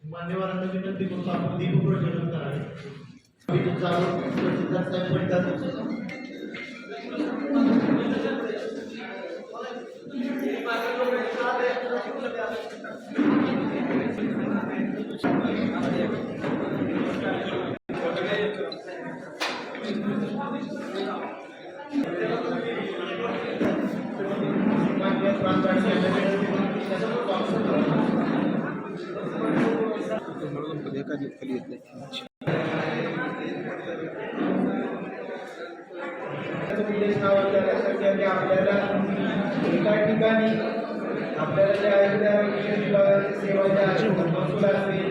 मान्यवरांना विनंती करून आपण दीपप्रज्वलन करावे. आपल्याला एका ठिकाणी आपल्याला जे आहे त्या विभागाची सेवा ज्या आहेत, महसूल असेल,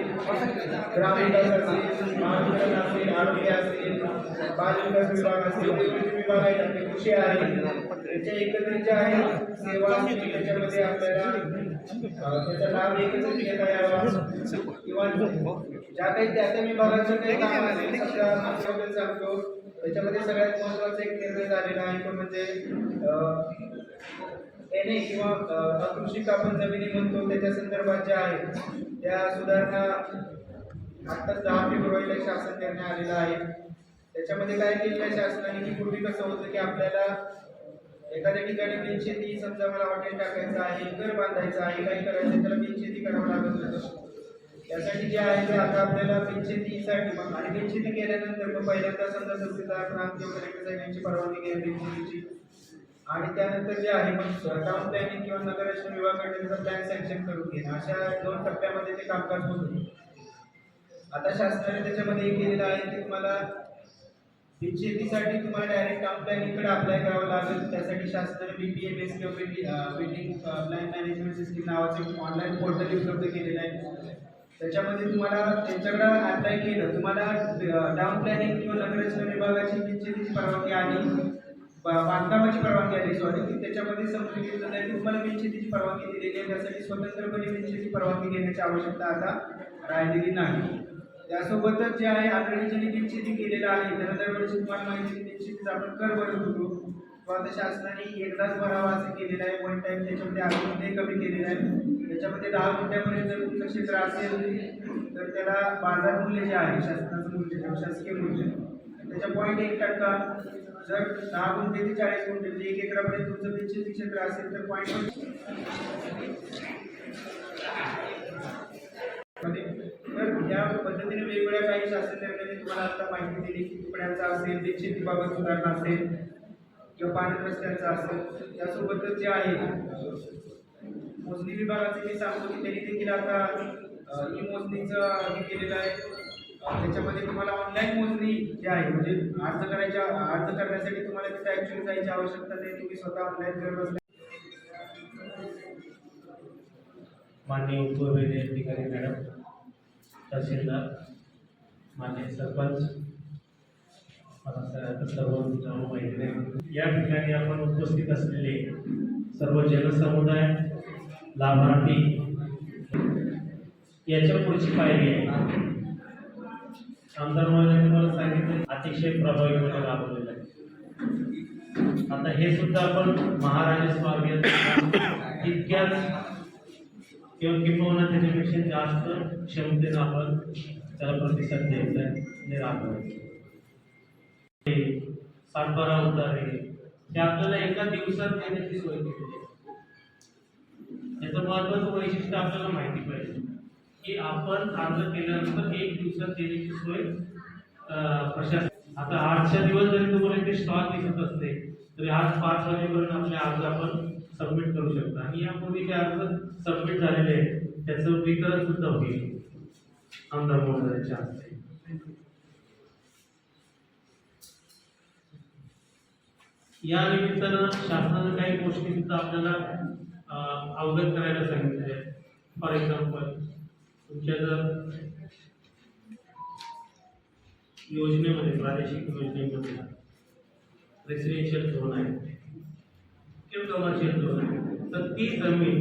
ग्रामविकास असेल, महावितरण असेल, आरोग्य असेल, बाल विकास विभाग असेल, वेगवेगळे विभाग आहेत, आपले कृषी आहे, त्याच्या एकत्रित ज्या आहेत सेवा असतील त्याच्यामध्ये आपल्याला त्याचा लाभ एकत्रित घेता यावा किंवा ज्या काही त्या त्या विभागाचं काही काम असेल समजा सांगतो. त्याच्यामध्ये सगळ्यात महत्त्वाचा एक निर्णय झालेला आहे तो म्हणजे एनए किंवा अकृषिक आपण जमिनी म्हणतो त्याच्या संदर्भात ज्या आहेत त्या सुधारणा आत्ताच 10 फेब्रुवारीला शासन निर्णय आलेला आहे. त्याच्यामध्ये काय केलेलं आहे शासनाने की पूर्वी कसं होतं की आपल्याला एखाद्या ठिकाणी बिनशेती समजा मला हॉटेल टाकायचं आहे, घर बांधायचं आहे, काही करायचं त्याला बिनशेती करावं लागत होतं. त्यासाठी जे आहे ते आता आपल्याला बिनशेतीसाठी आणि बिनशेती केल्यानंतर मग पहिल्यांदा समजा तहसीलदार प्रांत किंवा कलेक्टर साहेबांची परवानगी घ्यावी बिनशेतीची आणि त्यानंतर जे आहे मग टाउन प्लॅनिंग किंवा नगररचना विभागाकडे त्याचा प्लॅन सँक्शन करून घेणं अशा 2 टप्प्यामध्ये ते कामकाज होत होते. आता शासनाने त्याच्यामध्ये केलेलं आहे की तुम्हाला बिनशेतीसाठी तुम्हाला डायरेक्ट टाउन प्लॅनिंगकडे अप्लाय करावं लागेल. त्यासाठी शासनाने BPMS किंवा बिल्डिंग प्लॅन मॅनेजमेंट सिस्टीम नावाचं ऑनलाईन पोर्टल उपलब्ध केलेलं आहे. त्याच्यामध्ये तुम्हाला त्यांच्याकडे अप्लाय केलं तुम्हाला टाउन प्लॅनिंग किंवा नगररचना विभागाची बिनशेतीची परवानगी आणि बांधकामाची परवानगी आली की त्याच्यामध्ये समजून घेतलं नाही तुम्हाला बिनशेतीची परवानगी दिलेली आहे. त्यासाठी स्वतंत्रपणे बिनशेती परवानगी घेण्याची आवश्यकता आता राहिलेली नाही. त्यासोबतच जे आहे ऑलरेडी ज्यांनी बिनशेती केलेलं आहे त्याला दरवर्षी तुम्हाला माहिती बिनशेतीचा आपण कर भरत होतो आता शासनाने एकदाच भरावा असं केलेलं आहे. 1 टाइम त्याच्यामध्ये आकृती कमी केलेलं आहे. त्याच्यामध्ये 10 गुंठ्यापर्यंत जर तुमचं क्षेत्र असेल तर त्याला बाजार मूल्य जे आहे शासनाचं मूल्य शासकीय मूल्य त्याच्या 0.1% जर 10 गुंठे ते 40 गुंठे म्हणजे 1 एकरापर्यंत तुमचं बिनशेती क्षेत्र असेल तर 0.1 तर या पद्धतीने वेगवेगळ्या काही शासन निर्णयाने तुम्हाला आता माहिती दिली की तुकड्यांचा असेल बिनशेतीबाबत सुधारणा असेल किंवा पाणी रस्त्यांचा असेल. त्यासोबतच जे आहे मोजणी विभागाचे मी सांगतो की त्यांनी देखील आता ई मोजणीचं हे केलेलं आहे. त्याच्यामध्ये तुम्हाला ऑनलाईन मोजणी जी आहे म्हणजे अर्ज करण्यासाठी तुम्हाला तिथे ॲक्च्युअली जायची आवश्यकता नाही. तुम्ही स्वतः ऑनलाईन करत बसल्या. माननीय उपविभागीय अधिकारी मॅडम, तहसीलदार, माननीय सरपंच, सर्व माहिती या ठिकाणी आपण उपस्थित असलेले सर्व जनसमुदाय लाभार्थी याच्या पुढची पायरी आहे. आमदार महोदयांनी मला सांगितलं अतिशय प्रभावीपणे राबवलेलं आहे. आता हे सुद्धा आपण महाराजा स्वागत इतक्याच किंवा किंवा त्याच्यापेक्षा जास्त क्षमतेनं आपण त्याला प्रतिसाद द्यायचा आहे राबवायचं. सातबारा उतारे हे आपल्याला एका दिवसात देण्याची सोय केलेली आहे. याचं महत्वाचं वैशिष्ट्य आपल्याला माहिती पाहिजे की आपण अर्ज केल्यानंतर 1 दिवसात देण्याची सोय प्रशासन. आता 8चा दिवस जरी तुम्हाला इथे स्टॉक दिसत असते तरी आज 5 वाजेपर्यंत आपले अर्ज आपण सबमिट करू शकता आणि यापूर्वी जे अर्ज सबमिट झालेले आहेत त्याचं वितरण सुद्धा होईल आमदार महोदयांच्या हस्ते. या निमित्तानं शासनानं काही गोष्टी सुद्धा आपल्याला अवगत करायला सांगितले. फॉर एक्झाम्पल तुमच्या जर योजनेमध्ये प्रादेशिक योजनेमध्ये रेसिडेन्शियल झोन आहे किंवा कमर्शियल झोन आहे तर ती जमीन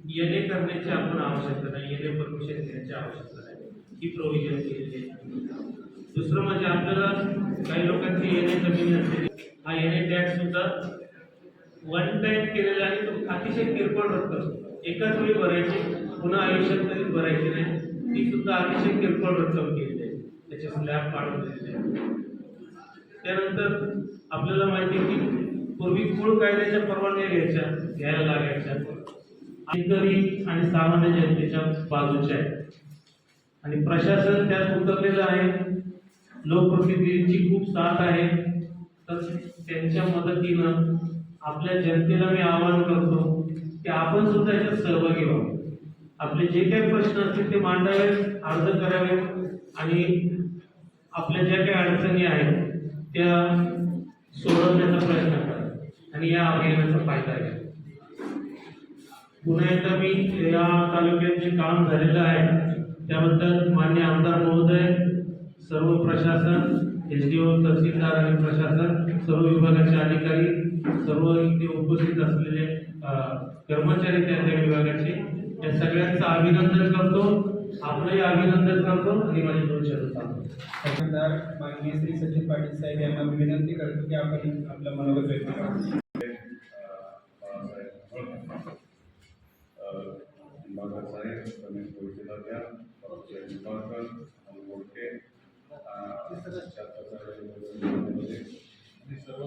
येणे करण्याची आपण आवश्यकता नाही, येणे परमिशन घेण्याची आवश्यकता नाही, ही प्रोव्हिजन केलेली आहे. दुसरं म्हणजे आपल्याला काही लोकांची येणे जमीन असते हा NA टॅक्स सुद्धा वन टाइम केलेला आहे. तो अतिशय किरकोळ रक्कम एकाच वेळी भरायची, पुन्हा आयुष्यात कधीच भरायची नाही. ती सुद्धा अतिशय किरकोळ रक्कम केलेली आहे, त्याचे स्लॅब काढून दिलेले आहे. त्यानंतर आपल्याला माहिती आहे की पूर्वी कुळ कायद्याच्या परवानग्या घ्यायला लागायच्या, इतरही आणि सामान्य जनतेच्या बाजूच्या आहेत. आणि प्रशासन त्यात उतरलेलं आहे. लोकप्रतिनिधींची खूप साथ आहे. तर त्यांच्या मदतीनं आपल्या जनतेला मी आवाहन करतो की आपण सुद्धा याच्यात सहभागी व्हावं. आपले जे काही प्रश्न असतील ते मांडावे, अर्ज करावे आणि आपल्या ज्या काही अडचणी आहेत त्या सोडवण्याचा प्रयत्न करा आणि या अभियानाचा फायदा घ्या. पुन्हा एकदा मी या तालुक्यात जे काम झालेलं आहे त्याबद्दल मान्य आमदार महोदय, सर्व प्रशासन, SDO, तहसीलदार आणि प्रशासन, सर्व विभागाचे अधिकारी, सर्व इथे उपस्थित असलेले कर्मचारी त्या विभागाचे, या सगळ्यांचं अभिनंदन करतो. आपलंही अभिनंदन करतो आणि माझे 2 शब्द सांगतो. तहसीलदार माननीय श्री सचिन पाटील साहेब यांना मी विनंती करतो की आपण आपलं मनोगत व्यक्त करा. बाबासाहेब रमेश गोडकेला निंबाळकर गोडके आणि सर्व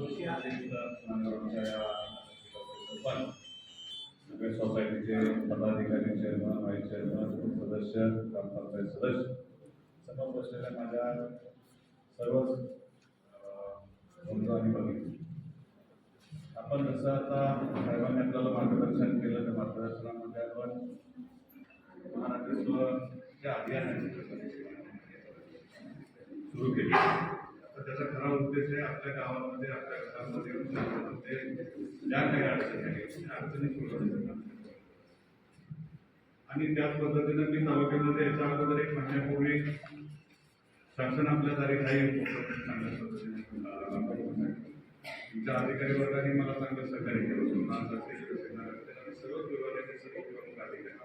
सगळे सोसायटीचे पदाधिकारी, चेअरमन, व्हाईस चेअरमन, सदस्य, ग्रामपंचायत सदस्य, समोर बसलेल्या माझ्या सर्वच बंधू आणि भगिनी, आपण जसं आता साहेबांनी आपल्याला मार्गदर्शन केलं, त्या मार्गदर्शनामध्ये आपण महाराष्ट्र अभियान सुरू केले. तर त्याचा खरा उद्देश आहे आपल्या गावामध्ये, आपल्या घरामध्ये ज्या काही अडचणी आहेत त्या अडचणी सोडवण्याचा. आणि त्याच पद्धतीनं मी तालुक्यामध्ये याच्या अगोदर 1 महिन्यापूर्वी शासन आपल्या दारी काही चांगल्या पद्धतीने तुमच्या अधिकारी वर्गाने मला चांगलं सहकार्य केलं. सर्व विभागाचे सर्व प्रमुख अधिकारी,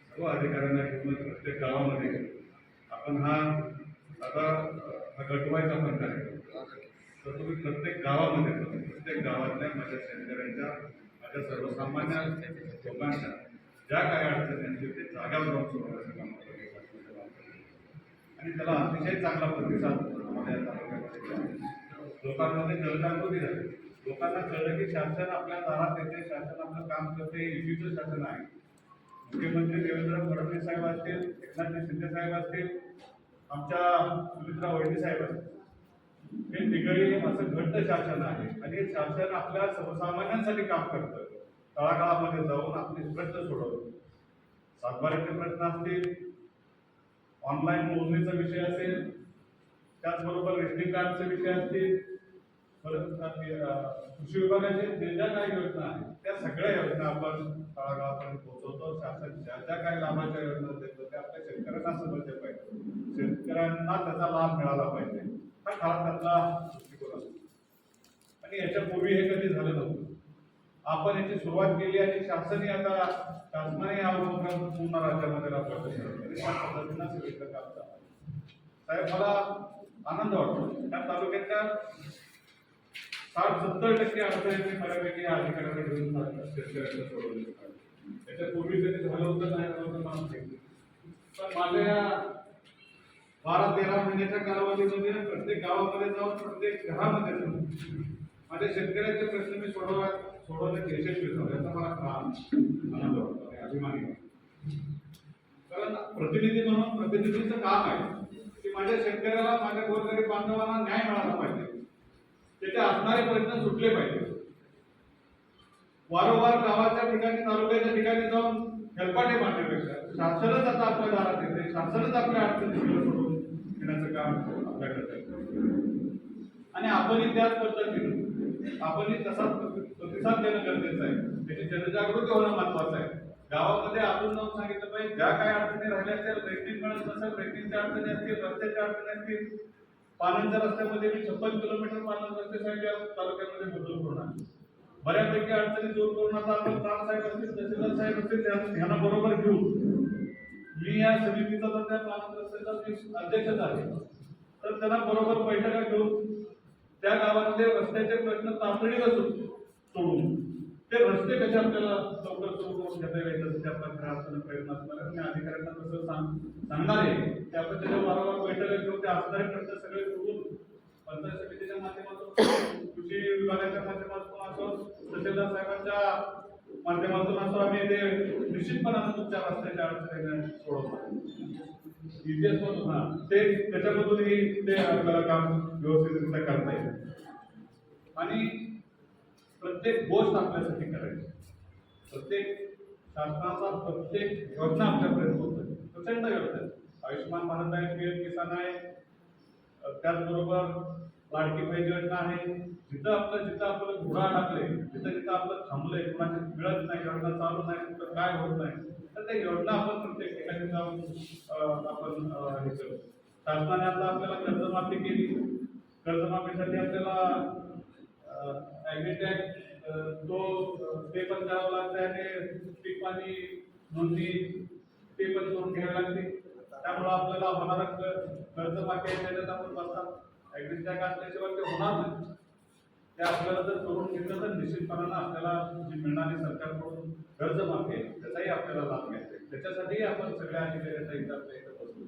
सर्व अधिकाऱ्यांना घेऊन प्रत्येक गावामध्ये आपण आता गटवायचा आपण कार्यक्रम. तर तुम्ही प्रत्येक गावामध्ये प्रत्येक गावातल्या माझ्या शेतकऱ्यांच्या, माझ्या सर्वसामान्य लोकांच्या ज्या काही अडचणी असतील ते जाग्यावर जाऊन सोडवण्याचं काम आणि त्याला अतिशय चांगला प्रतिसाद माझ्या तालुक्यामध्ये लोकांमध्ये जनजागृती झाली. लोकांना कळलं की शासन आपल्या दारात येते, शासन आपलं काम करते, हे युतीचं शासन आहे. मुख्यमंत्री देवेंद्र फडणवीस साहेब असतील, एकनाथ शिंदे साहेब असतील, आमच्या सुमित्रा वहिनी साहेब असतील, हे तिघही असं घट्ट शासन आहे आणि हे शासन आपल्या सर्वसामान्यांसाठी काम करतं. तळागाळामध्ये जाऊन आपले प्रश्न सोडवतो. सातबाऱ्याचे प्रश्न असतील, ऑनलाईन मोजणीचा विषय असेल, त्याचबरोबर रेशनिंग कार्डचे विषय असतील, परत कृषी विभागाचे जे ज्या काही योजना आहेत त्या सगळ्या योजना आपण तळागाळापर्यंत पोहोचवतो. शासन ज्या ज्या काही लाभाच्या योजना देतो त्या आपल्या शेतकऱ्यांना समजले पाहिजे, शेतकऱ्यांना त्याचा लाभ मिळाला पाहिजे, हा खरा त्यातला दृष्टिकोन असतो. आणि याच्यापूर्वी हे कधी झालं नव्हतं. आपण याची सुरुवात केली आणि शासनाने आता शासनाने हा उपक्रम पूर्ण राज्यामध्ये राबवतो. त्या पद्धतीनं सगळीकडे काम चालू आहे. साहेब, मला आनंद वाटतो त्या तालुक्याच्या 60-70% अडचणी बऱ्यापैकी अधिकाऱ्यांना घेऊन शेतकऱ्यांना सोडवले. त्याच्यापूर्वी कधी झालं होतं नाही झालं होतं मला माहिती, पण माझ्या 12-13 महिन्याच्या कालावधीमध्ये प्रत्येक गावामध्ये जाऊन प्रत्येक घरामध्ये जाऊन माझ्या शेतकऱ्यांचे प्रश्न मी सोडवण्यात यशस्वी झालो. याचा मला खरा आनंद वाटतो आणि अभिमानी वाटतो. कारण प्रतिनिधी म्हणून प्रतिनिधीचं काम आहे की माझ्या शेतकऱ्याला, माझ्या गोरगरीब बांधवांना न्याय मिळाला पाहिजे, त्याचे असणारे प्रश्न सुटले पाहिजे. वारंवार गावाच्या ठिकाणी, तालुक्याच्या ठिकाणी जाऊन हेलपाटे मारण्यापेक्षा शासनच आता आपल्या दारात येते, शासनच आपल्या अडचणी सोडवून घेण्याचं काम आपल्याकडे आणि आपणही त्याच पद्धतीने आपणही तसाच प्रतिसाद देणं गरजेचं आहे. त्याची जनजागृती होणं महत्वाचं आहे. गावामध्ये अजून जाऊन सांगितलं पाहिजे ज्या काही अडचणी राहिल्या असतील, रेटिंग मिळत नसेल, रेटिंगच्या अडचणी असतील, रस्त्याच्या अडचणी असतील. पालनच्या रस्त्यामध्ये मी 56 किलोमीटर पालन रस्ते साहेब या तालुक्यामध्ये बदल होणार. बऱ्यापैकी अडचणी दूर करून आता आपण प्राण साहेब असतील, तहसीलदार साहेब असतील, ह्यांना बरोबर घेऊन मी या समितीचा त्या पालन रस्त्याचा अध्यक्षच आहे. तर त्यांना बरोबर बैठका घेऊन त्या गावातले रस्त्याचे प्रश्न तातडीनं सोडून ते रस्ते कसे आपल्याला लवकर सुरू करून घेता येईल तसं ते आपला खऱ्या अर्थानं प्रयत्न असणार आहे. आणि अधिकाऱ्यांना तसं सांगणार आहे की आपण त्याच्या वारंवार बैठका घेऊन ते असणारे प्रश्न सगळे सोडून पंचायत समितीच्या माध्यमातून, कृषी विभागाच्या माध्यमातून असो, तहसीलदार साहेबांच्या माध्यमातून असो, आम्ही ते निश्चितपणानं तुमच्या रस्त्याच्या अडचणी सोडवणार. इतिहास ते त्याच्यामधूनही ते आपल्याला काम व्यवस्थितरित्या करता येईल. आणि प्रत्येक गोष्ट आपल्यासाठी करायची, प्रत्येक शासनाचा प्रत्येक योजना आपल्यापर्यंत पोहोचते. प्रचंड योजना, आयुष्यमान भारत आहे, पीएम किसान आहे, त्याचबरोबर लाडकी बहीण योजना आहे. जिथं आपलं घोडा अडकले, जिथं आपलं थांबलंय, कोणाचे मिळत नाही, योजना चालू नाही, कुठं काय होत नाही, तर त्या योजना आपण प्रत्येक ठिकाणी जाऊन आपण हे करू. शासनाने आता आपल्याला कर्जमाफी केली. कर्जमाफीसाठी आपल्याला ॲग्रीटॅग ते पण करावं लागतं आणि पीक पाणी नोंदणी ते पण करून घ्यावी लागते. त्यामुळं आपल्याला होणारा कर्जमाफी आहे त्याच्यात आपण बसतात ॲग्रीटॅग असल्याशिवाय ते होणार नाही. ते आपल्याला जर करून घेतलं तर निश्चितपणानं आपल्याला जी मिळणारी सरकारकडून कर्जमाफी आहे त्याचाही आपल्याला लाभ घ्यायचा आहे. त्याच्यासाठीही आपण सगळ्या अधिकाऱ्यांचा इथं आपल्या इथं बसतो.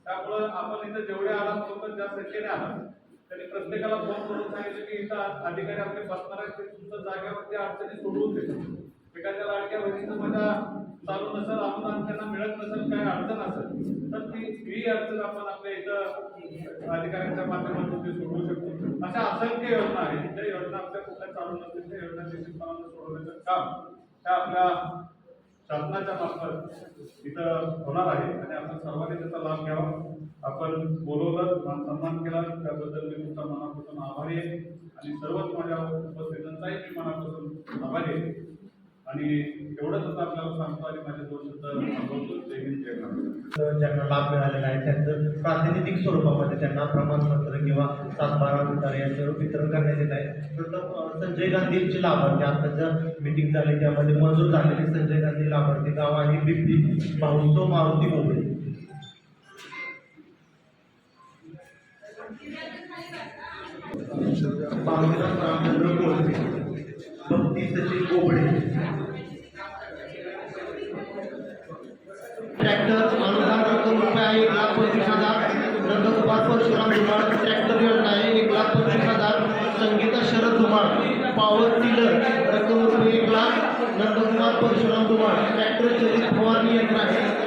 त्यामुळं आपण इथं जेवढे आला होतं ज्या संख्येने आला त्यांनी प्रत्येकाला फोन करून सांगितलं की इथं अधिकारी आपले बसणार आहेत, ते तुमच्या जागेवरती अडचणी सोडवून देतात. एखाद्या लाडक्या बहिणीचं माझ्या चालू नसेल, अनुदान त्यांना मिळत नसेल, काय अडचण असेल तर ही अडचण आपण आपल्या इथं अधिकाऱ्यांच्या माध्यमातून ते सोडवू शकतो. अशा असंख्य योजना आहेत. त्या योजना आपल्या कुठल्या चालू नसतील त्या योजना निश्चितपणानं सोडवण्याचं काम त्या आपल्या शासनाच्या मार्फत इथं होणार आहे आणि आपण सर्वांनी त्याचा लाभ घ्यावा. आपण बोलवलं, सन्मान केला, त्याबद्दल मी तुमचा मनापासून आभारी आहे आणि सर्वच माझ्या उपस्थितांचाही मी मनापासून आभारी आहे. आणि एवढंच आता आपल्याला सांगतो आणि माझे दोन शब्द बोलतो. जय हिंद, जय महाराष्ट्र. ज्यांना लाभ मिळालेला आहे त्यांचं प्रातिनिधिक स्वरूपामध्ये त्यांना प्रमाणपत्र किंवा 7/12 यांचं वितरण करण्यात येत आहे. प्रथम संजय गांधींचे लाभार्थी आता जर मीटिंग झाली त्यामध्ये मंजूर झालेले संजय गांधी लाभार्थी गाव आहे बिप्पी भाऊसो मारुती गोबळे. भाऊराव रामचंद्र गोबळे, भक्ती सचिन गोबळे. ट्रॅक्टर अनुदान रक्कम रुपये 1,25,000. नंदकुमार परशुराम धुमाळ ट्रॅक्टर योजना आहे 1,25,000. संगीता शरद धुमाळ पॉवर टिलर रक्कम रुपये 1,00,000. नंदकुमार परशुराम धुमाळ ट्रॅक्टर चलित फवारणी यंत्र आहे